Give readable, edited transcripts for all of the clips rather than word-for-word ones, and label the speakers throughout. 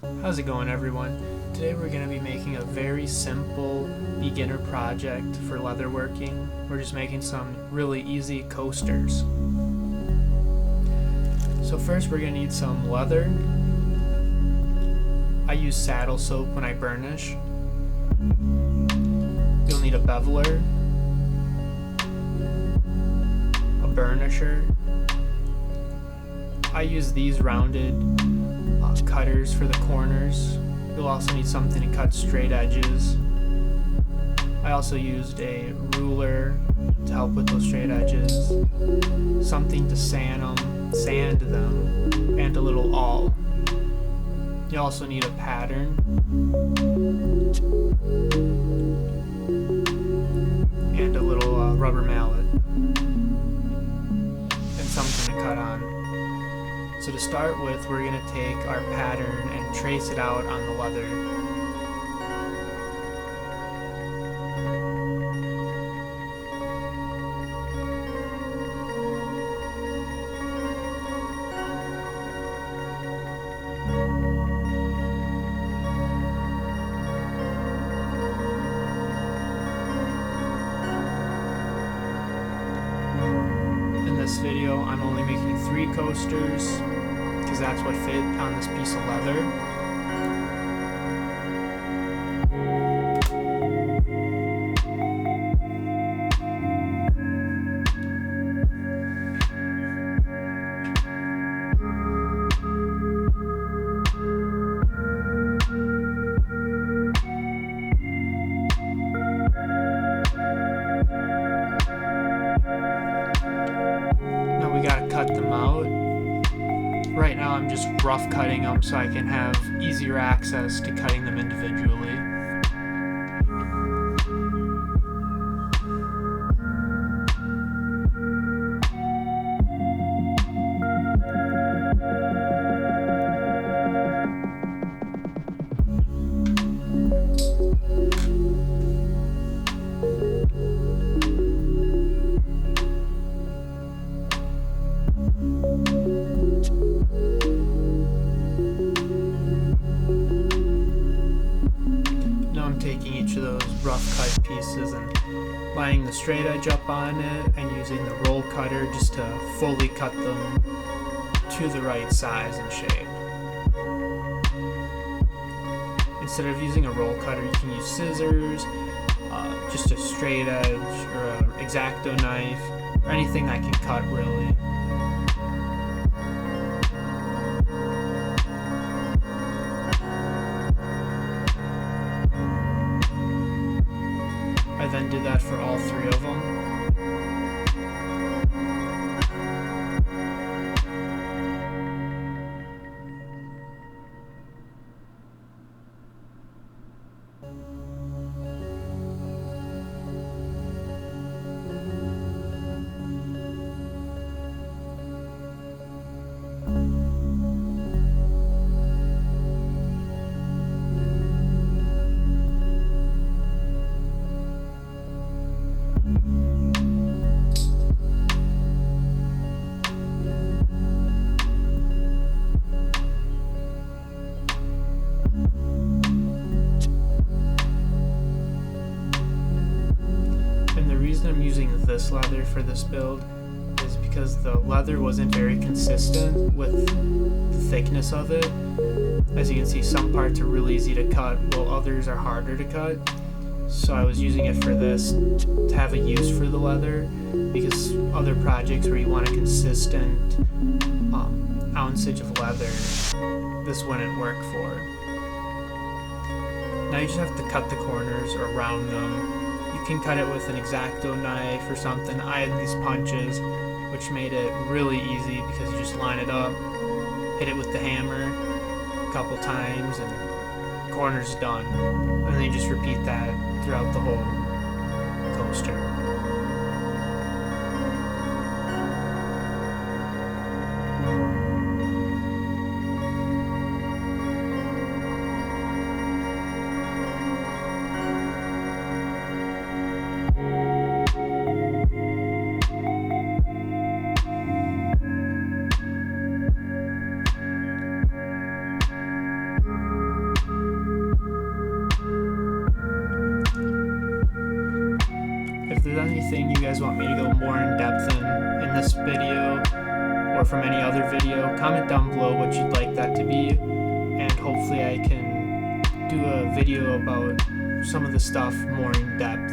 Speaker 1: How's it going, everyone? Today we're going to be making a very simple beginner project for leatherworking. We're just making some really easy coasters. So first we're going to need some leather. I use saddle soap when I burnish. You'll need a beveler, a burnisher. I use these rounded cutters for the corners. You'll also need something to cut straight edges. I also used a ruler to help with those straight edges, something to sand them, and a little awl. You also need a pattern and a little rubber mallet and something to cut on. So to start with, we're going to take our pattern and trace it out on the leather. In this video, I'm only making 3 coasters because that's what fit on this piece of leather. Now we gotta cut them out. Right now I'm just rough cutting them so I can have easier access to cutting them individually. Taking each of those rough cut pieces and lining the straight edge up on it and using the roll cutter just to fully cut them to the right size and shape. Instead of using a roll cutter, you can use scissors, just a straight edge or an X-Acto knife, or anything that can cut really. I then did that for all 3 of them. I'm using this leather for this build is because the leather wasn't very consistent with the thickness of it. As you can see, some parts are really easy to cut while others are harder to cut. So I was using it for this to have a use for the leather, because other projects where you want a consistent ounceage of leather, this wouldn't work for. Now you just have to cut the corners or round them. You can cut it with an X-Acto knife or something. I had these punches, which made it really easy because you just line it up, hit it with the hammer a couple times, and corner's done. And then you just repeat that throughout the whole coaster. guys want me to go more in depth in this video or from any other video. Comment down below what you'd like that to be, and hopefully I can do a video about some of the stuff more in depth.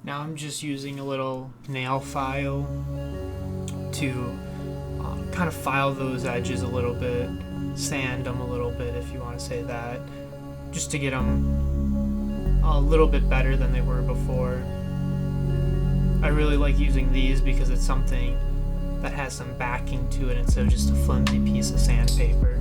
Speaker 1: Now I'm just using a little nail file to kind of file those edges a little bit, sand them a little bit if you want to say that, just to get them a little bit better than they were before. I really like using these because it's something that has some backing to it instead of just a flimsy piece of sandpaper.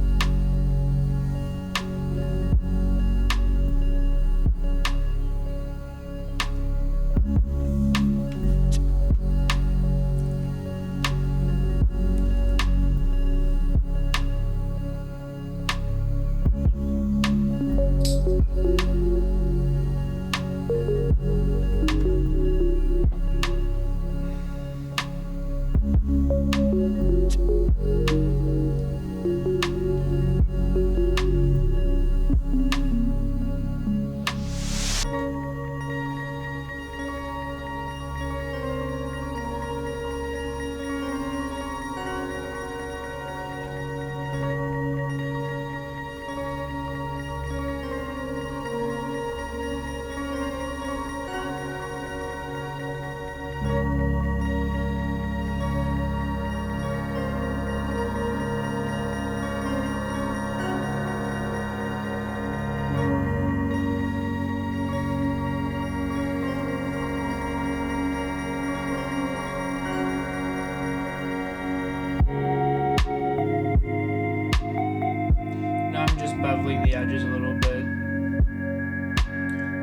Speaker 1: Beveling the edges a little bit.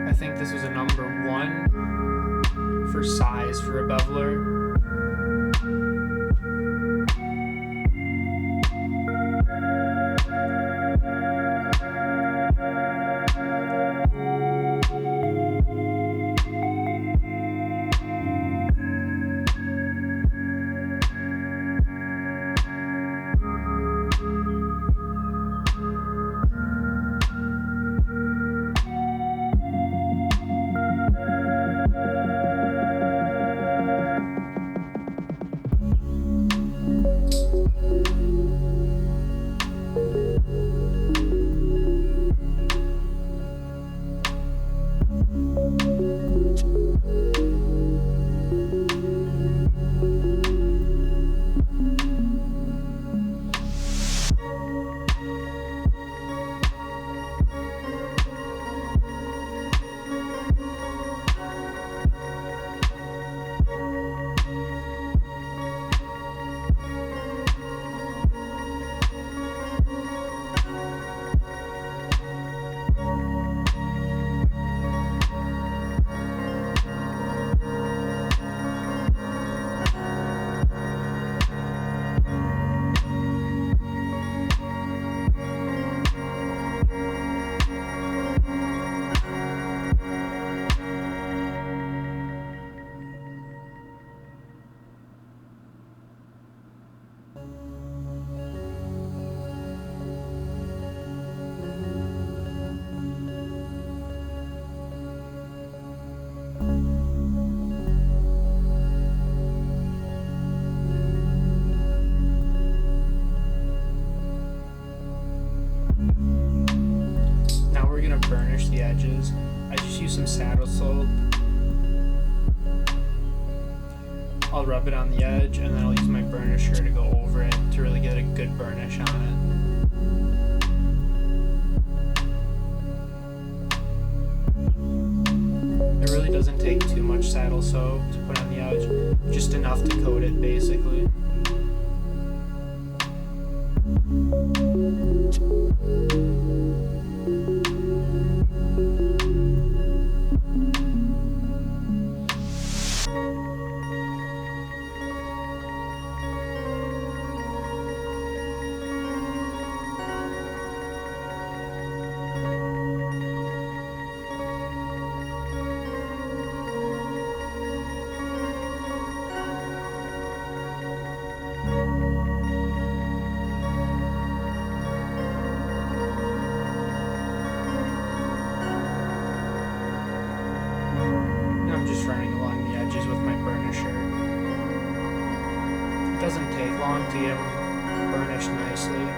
Speaker 1: I think this was a number 1 for size for a beveler. gonna burnish the edges, I just use some saddle soap. I'll rub it on the edge, and then I'll use my burnisher to go over it to really get a good burnish on it. It really doesn't take too much saddle soap to put on the edge, just enough to coat it basically. I'm just running along the edges with my burnisher. It doesn't take long to get them burnished nicely.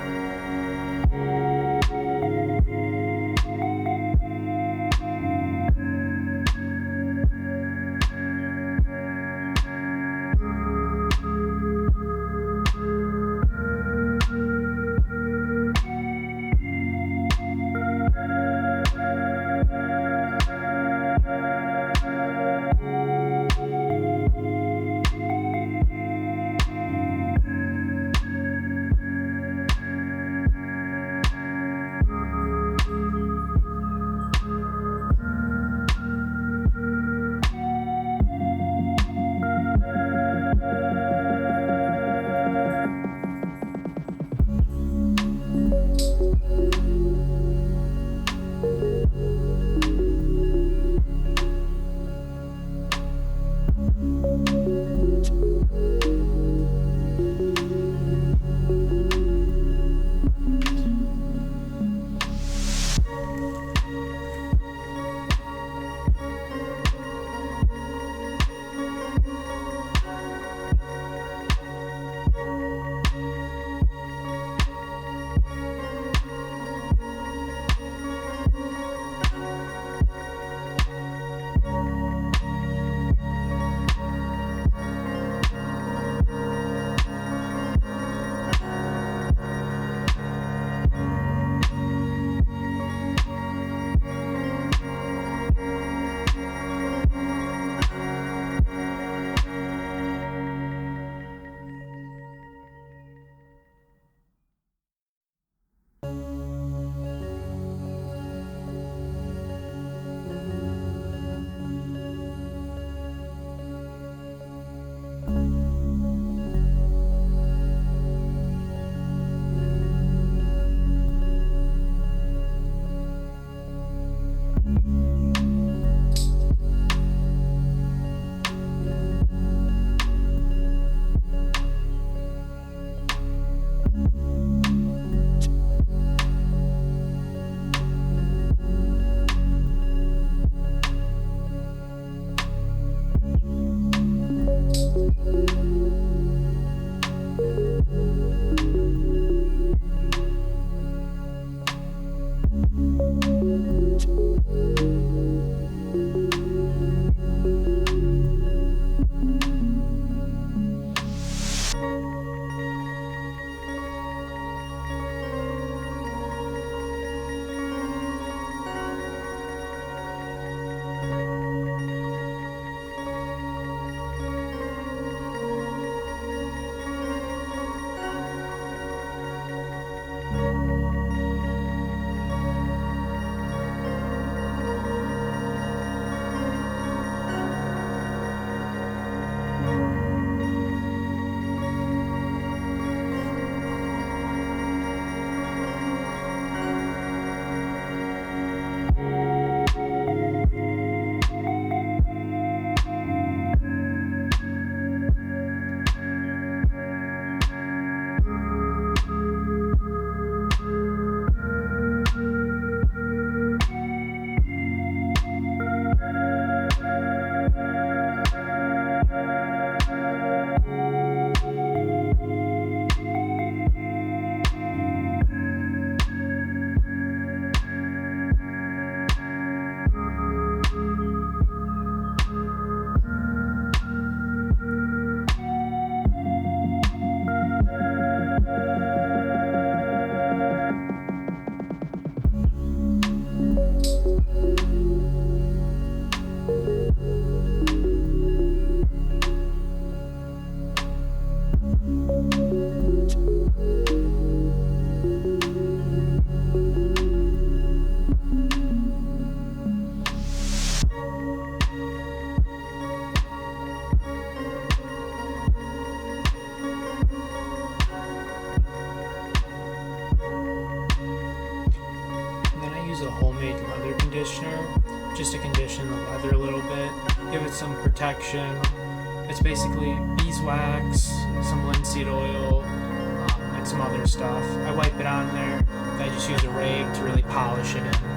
Speaker 1: conditioner just to condition the leather a little bit, give it some protection. It's basically beeswax, some linseed oil, and some other stuff. I wipe it on there, and I just use a rag to really polish it in.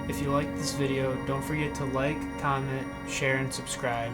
Speaker 1: If you liked this video, don't forget to like, comment, share, and subscribe.